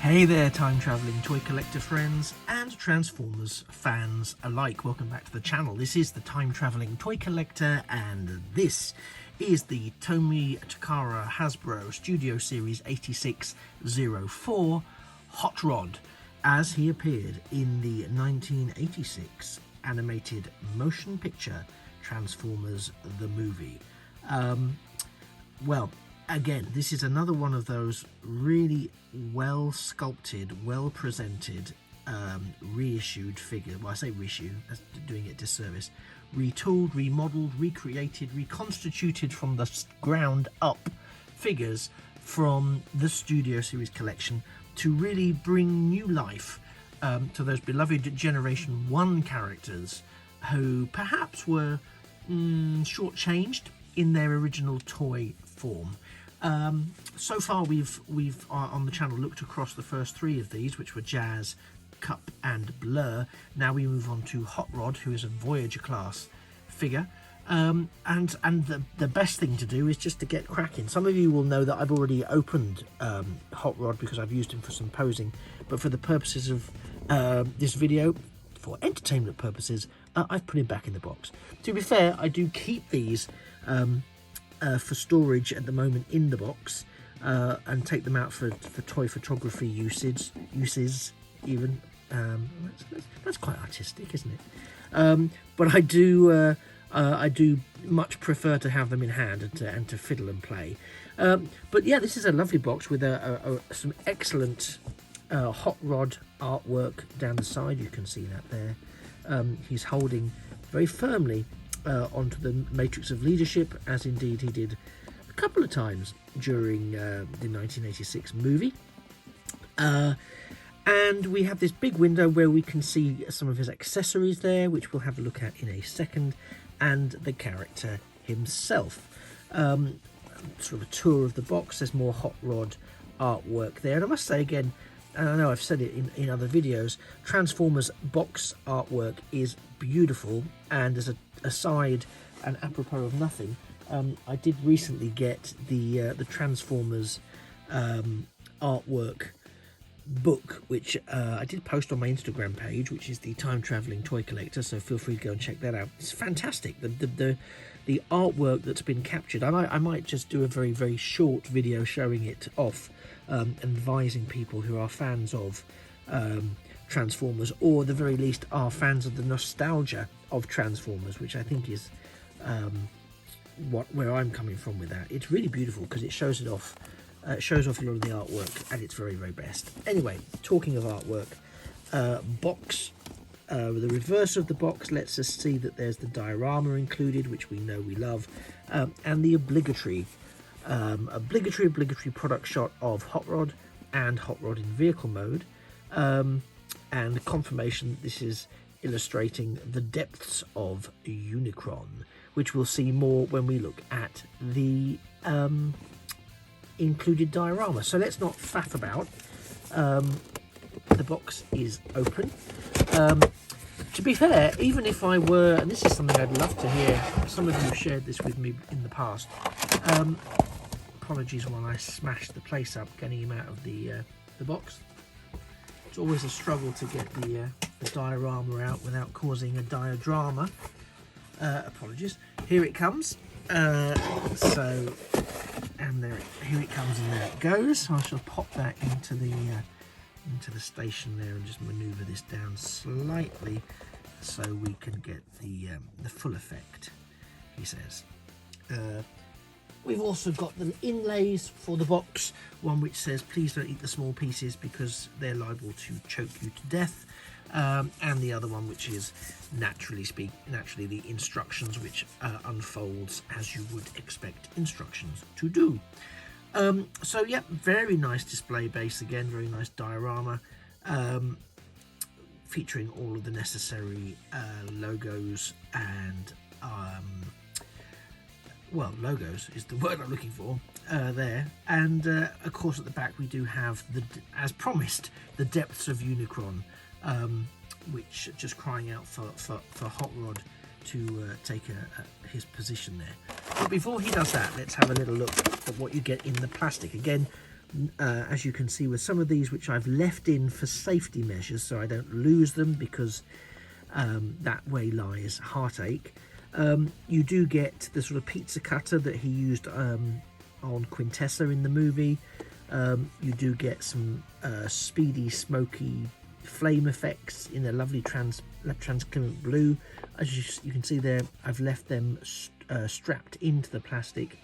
Hey there, time-travelling toy collector friends and Transformers fans alike. Welcome back to the channel. This is the time-travelling toy collector, and this is the Tomy Takara Hasbro Studio Series 8604 Hot Rod, as he appeared in the 1986 animated motion picture Transformers the Movie. Well, again, this is another one of those really well sculpted, well presented, reissued figures. Well, I say reissue, that's doing it disservice. Retooled, remodeled, recreated, reconstituted from the ground up figures from the Studio Series collection to really bring new life to those beloved Generation 1 characters who perhaps were shortchanged in their original toy form. So far we've on the channel looked across the first three of these, which were Jazz, Cup and Blur. Now we move on to Hot Rod, who is a Voyager class figure, and the best thing to do is just to get cracking. Some of you will know that I've already opened Hot Rod because I've used him for some posing, but for the purposes of this video, for entertainment purposes, I've put him back in the box. To be fair, I do keep these for storage at the moment in the box, and take them out for toy photography uses even. That's quite artistic, isn't it? But I do much prefer to have them in hand and to fiddle and play. But yeah, this is a lovely box with some excellent Hot Rod artwork down the side. You can see that there. He's holding very firmly onto the matrix of leadership, as indeed he did a couple of times during the 1986 movie. And we have this big window where we can see some of his accessories there, which we'll have a look at in a second, and the character himself. Sort of a tour of the box. There's more Hot Rod artwork there, and I must say again, and I know I've said it in other videos, Transformers box artwork is beautiful. And as a aside and apropos of nothing, I did recently get the Transformers artwork book, which I did post on my Instagram page, which is the Time Travelling Toy Collector, so feel free to go and check that out. It's fantastic, the artwork that's been captured. I might just do a very, very short video showing it off, advising people who are fans of Transformers, or at the very least are fans of the nostalgia of Transformers, which I think is where I'm coming from with that. It's really beautiful because it shows it off. It shows off a lot of the artwork at its very, very best. Anyway, talking of artwork, box, the reverse of the box lets us see that there's the diorama included, which we know we love, and the obligatory product shot of Hot Rod and Hot Rod in vehicle mode, and confirmation this is illustrating the depths of Unicron, which we'll see more when we look at the included diorama. So let's not faff about. The box is open. To be fair, even if I were, and this is something I'd love to hear, some of you shared this with me in the past. Apologies while I smashed the place up getting him out of the box. It's always a struggle to get the diorama out without causing a diadrama. Apologies. Here it comes. Here it comes, and there it goes. I shall pop that into the station there and just manoeuvre this down slightly so we can get the full effect, he says. We've also got the inlays for the box, one which says please don't eat the small pieces because they're liable to choke you to death, and the other one which is naturally the instructions, which unfolds as you would expect instructions to do. So yeah, very nice display base again, very nice diorama, featuring all of the necessary logos and well, logos is the word I'm looking for there, and of course at the back we do have as promised, the depths of Unicron, which just crying out for Hot Rod to take his position there. But before he does that, let's have a little look at what you get in the plastic. Again, as you can see with some of these, which I've left in for safety measures so I don't lose them, because that way lies heartache. You do get the sort of pizza cutter that he used on Quintessa in the movie. You do get some speedy, smoky flame effects in a lovely transparent blue. As you can see there, I've left them strapped into the plastic.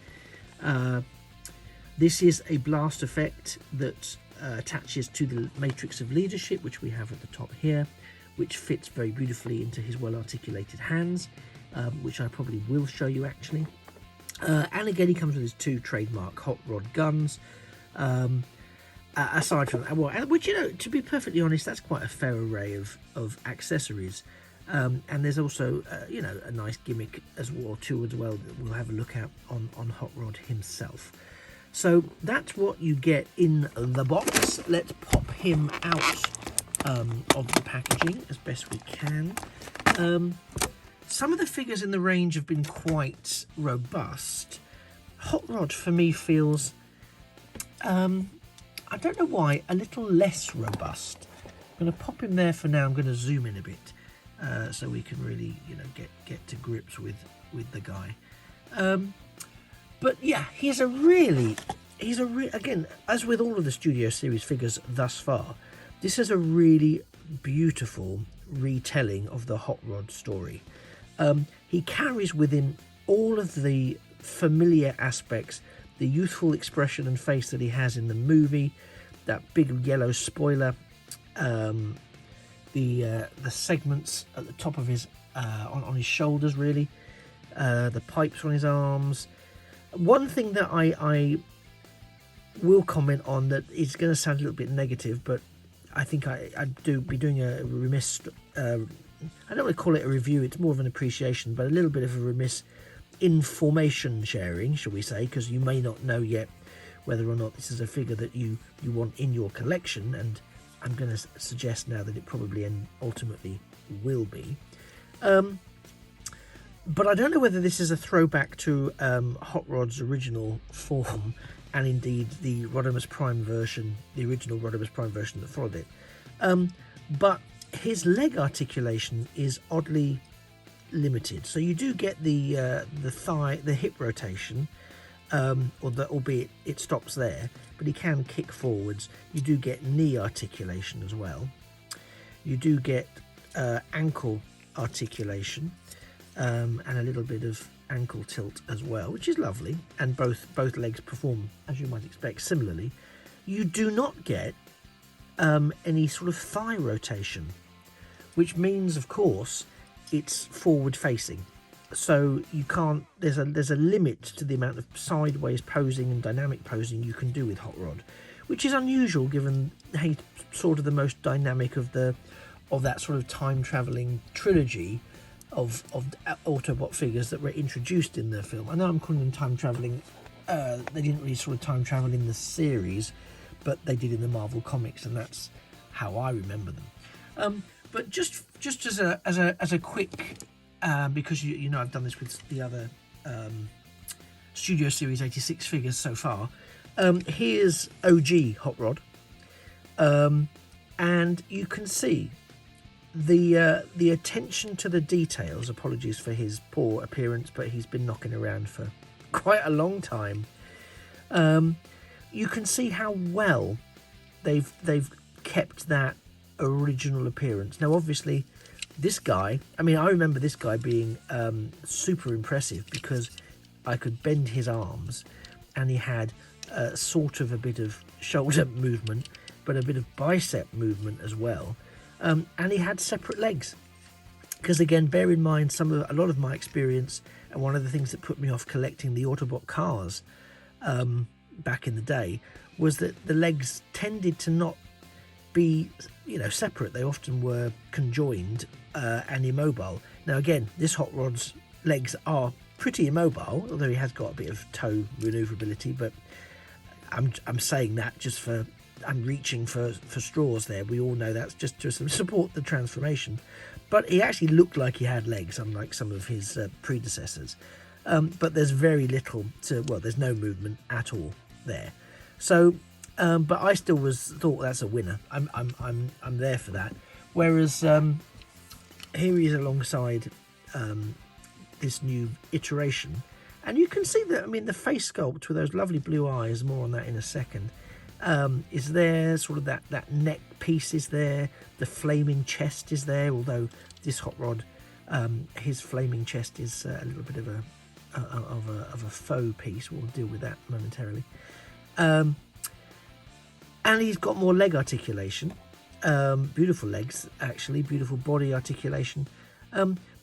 This is a blast effect that attaches to the matrix of leadership, which we have at the top here, which fits very beautifully into his well-articulated hands, which I probably will show you actually. And again, he comes with his 2 trademark hot rod guns. Aside from that, well, which, you know, to be perfectly honest, that's quite a fair array of accessories. And there's also, you know, a nice gimmick as well that we'll have a look at on Hot Rod himself. So that's what you get in the box. Let's pop him out of the packaging as best we can. Some of the figures in the range have been quite robust. Hot Rod for me feels, I don't know why, a little less robust. I'm going to pop him there for now. I'm going to zoom in a bit so we can really, you know, get to grips with the guy. But yeah, again, as with all of the Studio Series figures thus far, this is a really beautiful retelling of the Hot Rod story. He carries within all of the familiar aspects, the youthful expression and face that he has in the movie, that big yellow spoiler, the segments at the top of his on his shoulders, really, the pipes on his arms. One thing that I will comment on that is going to sound a little bit negative, but I think I'd be doing a remiss. I don't want to call it a review, it's more of an appreciation, but a little bit of a remiss information sharing, shall we say, because you may not know yet whether or not this is a figure that you want in your collection, and I'm going to suggest now that it probably and ultimately will be. But I don't know whether this is a throwback to Hot Rod's original form, and indeed the Rodimus Prime version, the original Rodimus Prime version that followed it. But his leg articulation is oddly limited. So you do get the hip rotation, albeit it stops there, but he can kick forwards. You do get knee articulation as well. You do get ankle articulation, and a little bit of ankle tilt as well, which is lovely, and both legs perform, as you might expect, similarly. You do not get any sort of thigh rotation, which means, of course, it's forward facing, so you can't, there's a limit to the amount of sideways posing and dynamic posing you can do with Hot Rod, which is unusual given he's sort of the most dynamic of that sort of time traveling trilogy of Autobot figures that were introduced in the film. I know I'm calling them time traveling, they didn't really sort of time travel in the series, but they did in the Marvel comics, and that's how I remember them. But just as a quick, because you know I've done this with the other Studio Series 86 figures so far. Here's OG Hot Rod, and you can see the attention to the details. Apologies for his poor appearance, but he's been knocking around for quite a long time. You can see how well they've kept that original appearance. Now obviously this guy, I mean, I remember this guy being super impressive because I could bend his arms, and he had sort of a bit of shoulder movement, but a bit of bicep movement as well. And he had separate legs, because again, bear in mind, a lot of my experience, and one of the things that put me off collecting the Autobot cars back in the day, was that the legs tended to not be, you know, separate. They often were conjoined and immobile. Now again, this Hot Rod's legs are pretty immobile, although he has got a bit of toe maneuverability, but I'm saying that just for, I'm reaching for straws there. We all know that's just to support the transformation. But he actually looked like he had legs, unlike some of his predecessors. But there's very little to, well, there's no movement at all there. So but I still thought that's a winner. I'm there for that. Whereas here he is alongside this new iteration, and you can see that. I mean, the face sculpt with those lovely blue eyes. More on that in a second. Is there sort of that neck piece is there? The flaming chest is there. Although this hot rod, his flaming chest is a little bit of a faux piece. We'll deal with that momentarily. And he's got more leg articulation, beautiful legs, actually, beautiful body articulation.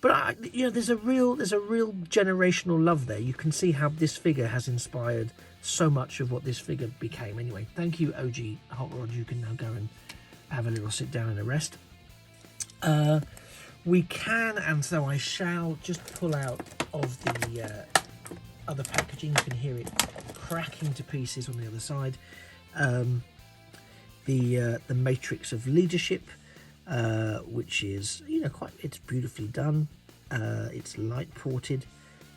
But there's a real generational love there. You can see how this figure has inspired so much of what this figure became. Anyway, thank you, OG Hot Rod. You can now go and have a little sit down and a rest. We can, and so I shall, just pull out of the other packaging. You can hear it cracking to pieces on the other side. The matrix of leadership, which is it's beautifully done. It's light ported,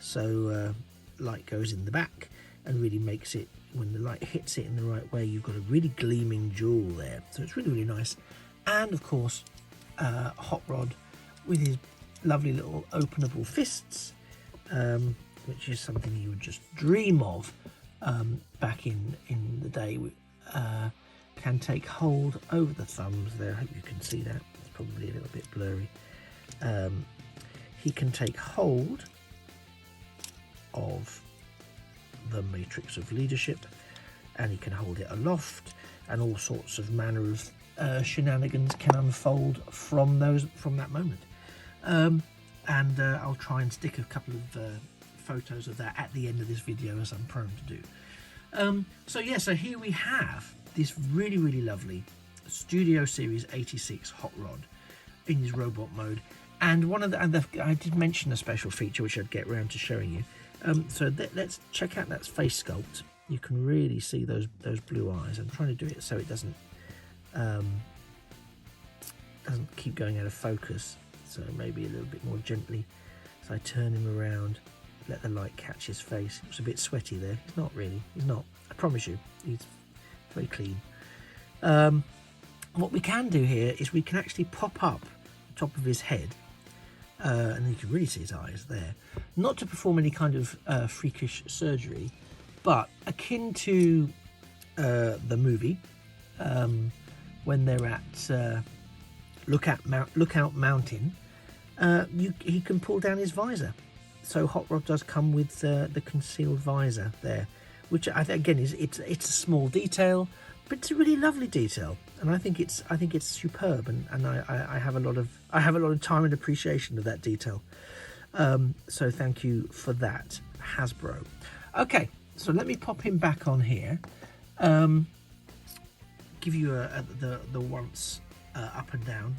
so light goes in the back and really makes it, when the light hits it in the right way, you've got a really gleaming jewel there. So it's really nice. And of course, Hot Rod with his lovely little openable fists, which is something you would just dream of back in the day. Can take hold over the thumbs there. I hope you can see that. It's probably a little bit blurry. He can take hold of the matrix of leadership, and he can hold it aloft, and all sorts of manner of shenanigans can unfold from that moment. And I'll try and stick a couple of photos of that at the end of this video, as I'm prone to do. So here we have this really lovely Studio Series 86 Hot Rod in his robot mode. And I did mention a special feature which I'd get around to showing you. So let's check out that face sculpt. You can really see those blue eyes. I'm trying to do it so it doesn't keep going out of focus. So maybe a little bit more gently. So I turn him around, let the light catch his face. It was a bit sweaty there. He's not really. He's not. I promise you. He's very clean. What we can do here is we can actually pop up the top of his head, and you can really see his eyes there. Not to perform any kind of freakish surgery, but akin to the movie when they're at Lookout Mountain. He can pull down his visor. So Hot Rod does come with the concealed visor there, which I think again it's a small detail, but it's a really lovely detail, and I think it's superb, and I have a lot of time and appreciation of that detail. So thank you for that, Hasbro. Okay, so let me pop him back on here. Give you the once up and down,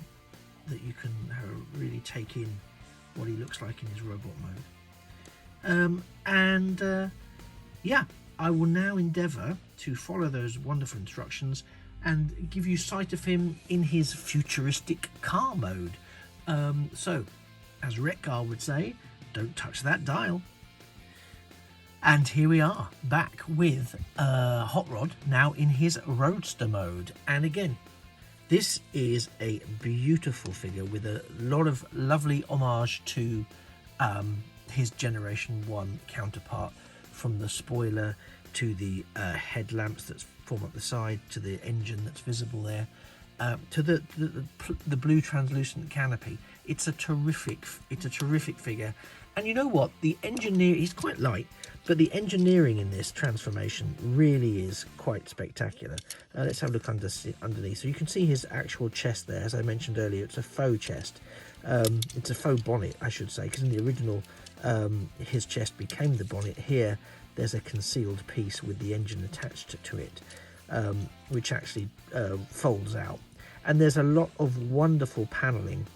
that you can really take in what he looks like in his robot mode. Yeah, I will now endeavour to follow those wonderful instructions and give you sight of him in his futuristic car mode. So, as Retgar would say, don't touch that dial. And here we are, back with Hot Rod, now in his roadster mode. And again, this is a beautiful figure with a lot of lovely homage to his Generation 1 counterpart, from the spoiler to the headlamps that form up the side, to the engine that's visible there, to the blue translucent canopy. It's a terrific figure. And you know what? The engineer, he's quite light, but the engineering in this transformation really is quite spectacular. Let's have a look underneath. So you can see his actual chest there. As I mentioned earlier, it's a faux chest. It's a faux bonnet, I should say, because in the original, his chest became the bonnet. Here, there's a concealed piece with the engine attached to it, which actually folds out. And there's a lot of wonderful paneling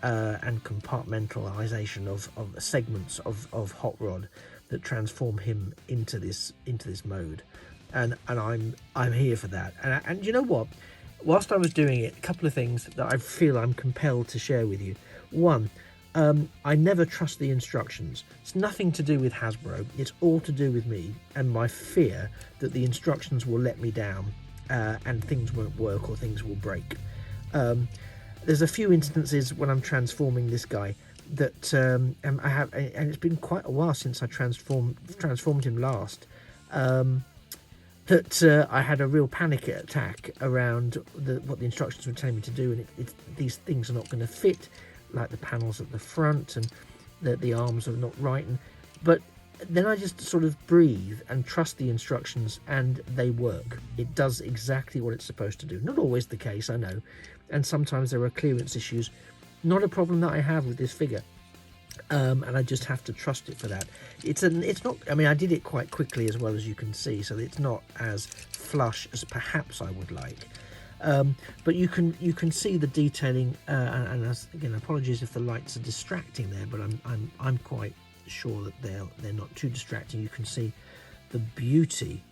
and compartmentalization of segments of Hot Rod that transform him into this mode, and I'm here for that. And you know what? Whilst I was doing it, a couple of things that I feel I'm compelled to share with you. One, I never trust the instructions. It's nothing to do with Hasbro. It's all to do with me and my fear that the instructions will let me down and things won't work or things will break. There's a few instances when I'm transforming this guy that and it's been quite a while since I transformed him last. That I had a real panic attack around what the instructions were telling me to do, and these things are not going to fit, like the panels at the front, and the arms are not right. But then I just sort of breathe and trust the instructions, and they work. It does exactly what it's supposed to do. Not always the case, I know, and sometimes there are clearance issues. Not a problem that I have with this figure. And I just have to trust it for that. It's not, I mean, I did it quite quickly, as well as you can see, so it's not as flush as perhaps I would like. But you can see the detailing, and again, apologies if the lights are distracting there, but I'm quite sure that they're not too distracting. You can see the beauty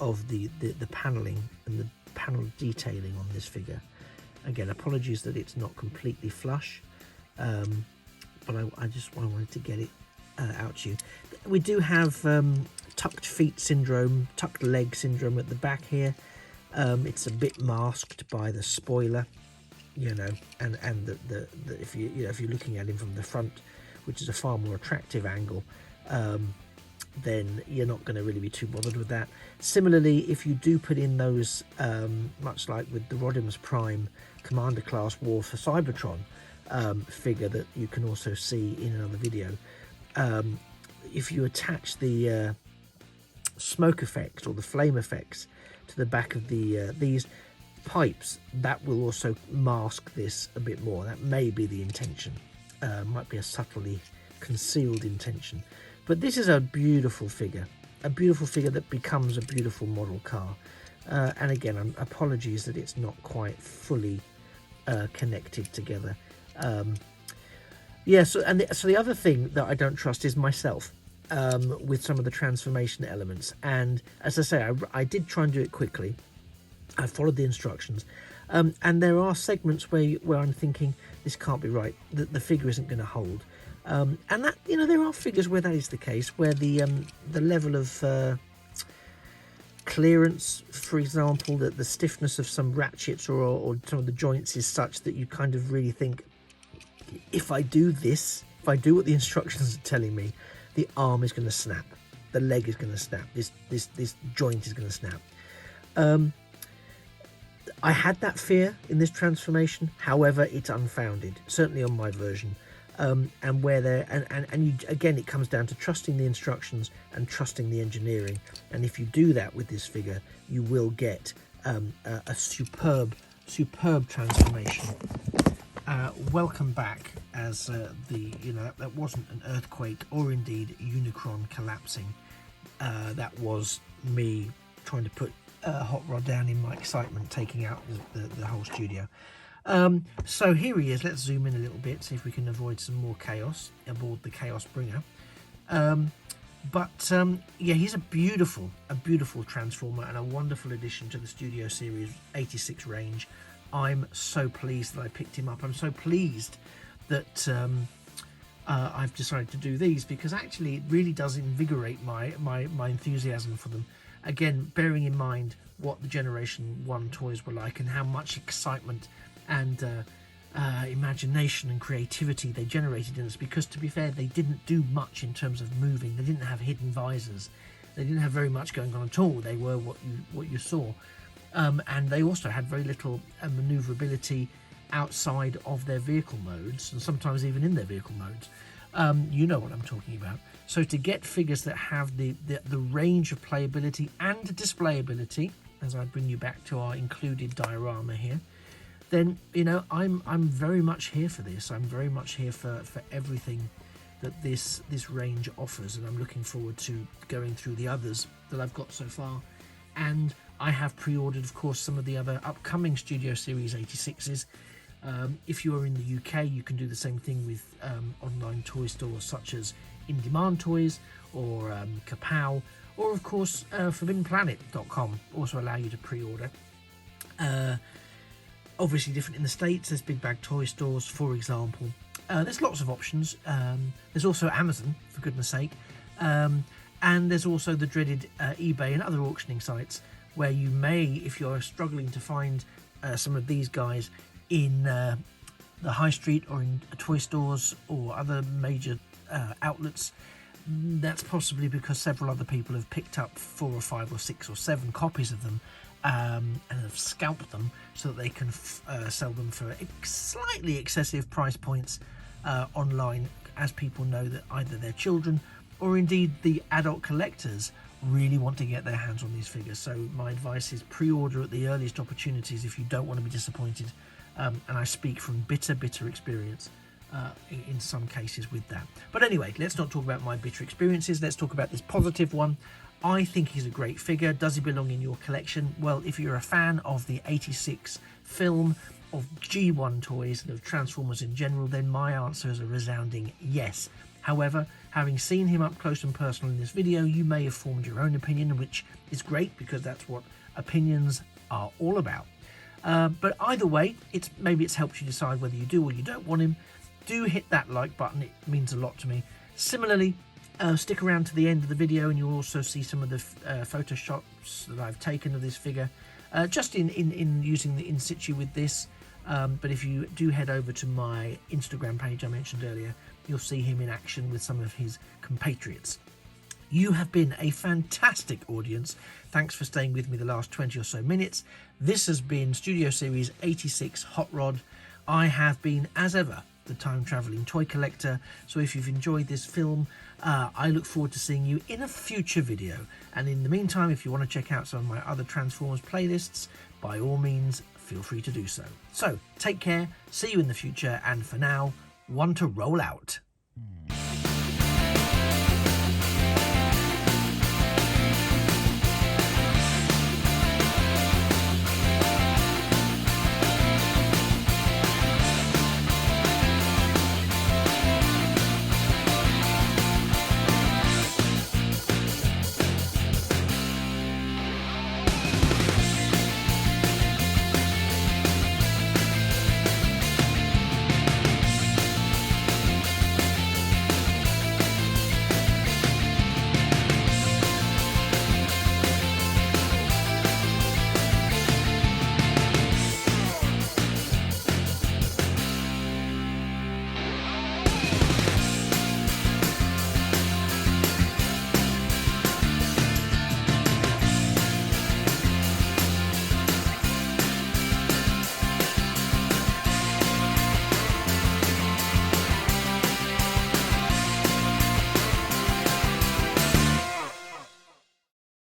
of the paneling and the panel detailing on this figure. Again, apologies that it's not completely flush. But I just wanted to get it out to you. We do have tucked feet syndrome, tucked leg syndrome at the back here. It's a bit masked by the spoiler, you know, and the if you're looking at him from the front, which is a far more attractive angle, then you're not going to really be too bothered with that. Similarly, if you do put in those, much like with the Rodimus Prime Commander Class War for Cybertron figure that you can also see in another video, if you attach the smoke effects or the flame effects to the back of these pipes, that will also mask this a bit more. That may be the intention. Might be a subtly concealed intention. But this is a beautiful figure that becomes a beautiful model car. And again, apologies that it's not quite fully connected together. So the other thing that I don't trust is myself with some of the transformation elements. And as I say, I did try and do it quickly. I followed the instructions, and there are segments where I'm thinking this can't be right. The figure isn't going to hold. And that, you know, there are figures where that is the case, where the level of clearance, for example, that the stiffness of some ratchets or some of the joints is such that you kind of really think, if I do what the instructions are telling me, the arm is going to snap, the leg is going to snap, this joint is going to snap. I had that fear in this transformation, however, it's unfounded, certainly on my version. And where there and you, again, it comes down to trusting the instructions and trusting the engineering. And if you do that with this figure, you will get a superb transformation. Welcome back, as that wasn't an earthquake or indeed Unicron collapsing. That was me trying to put Hot Rod down in my excitement, taking out the whole studio. So here he is. Let's zoom in a little bit, see if we can avoid some more chaos aboard the Chaos Bringer. Yeah, he's a beautiful transformer and a wonderful addition to the Studio Series 86 range. I'm so pleased that I picked him up. I'm so pleased that I've decided to do these, because actually it really does invigorate my enthusiasm for them. Again, bearing in mind what the Generation 1 toys were like and how much excitement and imagination and creativity they generated in us, because to be fair, they didn't do much in terms of moving. They didn't have hidden visors, they didn't have very much going on at all. They were what you saw, and they also had very little maneuverability outside of their vehicle modes, and sometimes even in their vehicle modes. You know what I'm talking about. So to get figures that have the range of playability and displayability, as I bring you back to our included diorama here, then, you know, I'm very much here for this. I'm very much here for everything that this range offers, and I'm looking forward to going through the others that I've got so far. And I have pre-ordered, of course, some of the other upcoming Studio Series 86s. If you are in the UK, you can do the same thing with online toy stores such as In Demand Toys or Kapow, or of course ForbiddenPlanet.com also allow you to pre-order. Obviously different in the States. There's big bag toy stores, for example. There's lots of options. There's also Amazon, for goodness sake, and there's also the dreaded eBay and other auctioning sites where you may, if you're struggling to find some of these guys in the high street or in toy stores or other major outlets, that's possibly because several other people have picked up 4 or 5 or 6 or 7 copies of them and have scalped them so that they can sell them for slightly excessive price points online, as people know that either their children or indeed the adult collectors really want to get their hands on these figures. So my advice is pre-order at the earliest opportunities if you don't want to be disappointed, and I speak from bitter experience in some cases with that. But anyway, let's not talk about my bitter experiences. Let's talk about this positive one. I think he's a great figure. Does he belong in your collection? Well, if you're a fan of the 86 film, of G1 toys and of Transformers in general, then my answer is a resounding yes. However, having seen him up close and personal in this video, you may have formed your own opinion, which is great because that's what opinions are all about. But either way, maybe it's helped you decide whether you do or you don't want him. Do hit that like button, it means a lot to me. Similarly, stick around to the end of the video and you'll also see some of the photo shots that I've taken of this figure, just in using the in situ with this. But if you do head over to my Instagram page I mentioned earlier, you'll see him in action with some of his compatriots. You have been a fantastic audience. Thanks for staying with me the last 20 or so minutes. This has been Studio Series 86 Hot Rod. I have been, as ever, the time-travelling toy collector. So if you've enjoyed this film, I look forward to seeing you in a future video. And in the meantime, if you want to check out some of my other Transformers playlists, by all means, feel free to do so. So, take care, see you in the future, and for now, one to roll out.